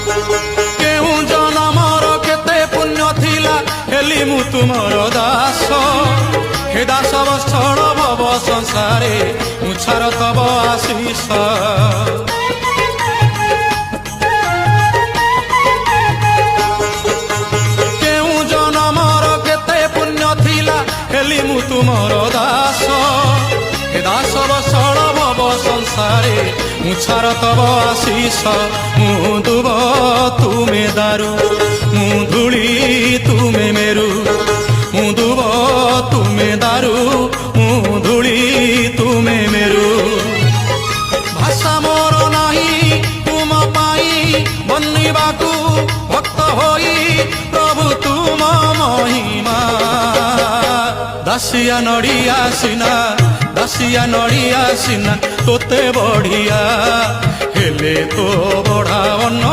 କେଉଁ ଜନମର କେତେ ପୁଣ୍ୟ ଥିଲା ହେଲି ମୁଁ ତୁମର ଦାସ। ହେ ଦାସ ବତ୍ସଳ ଭବ ସଂସାରେ ମୁଁ ଛାର ତବ ଆଶିଷ। କେଉଁ ଜନମର କେତେ ପୁଣ୍ୟ ଥିଲା ହେଲି ମୁଁ ତୁମର ଦାସ। ହେ ଦାସ ବତ୍ସଳ ଭବ ସଂସାରେ ମୁଁ ଛାର ତବ ଆଶିଷ। ମୁଁ ଦୁବ ତୁମେ ଦାରୁ ମୁଁ ଧୂଳି ତୁମେ ମେରୁ। ମୁଁ ଦୁବ ତୁମେ ଦାରୁ ମୁଁ ଧୂଳି ତୁମେ ମେରୁ। ଭାଷା ମୋର ନାହିଁ ତୁମ ପାଇଁ ବନିବାକୁ ଭକ୍ତ ହୋଇ ପ୍ରଭୁ ତୁମ ମହିମା। ଦାସିଆ ନଡ଼ିଆ ସିନା ଦାସିଆ ନଡ଼ିଆ ସିନା ତୋତେ ବଢ଼ିଆ ହେଲେ ତୋ ବଢ଼ା ଅନ୍ନ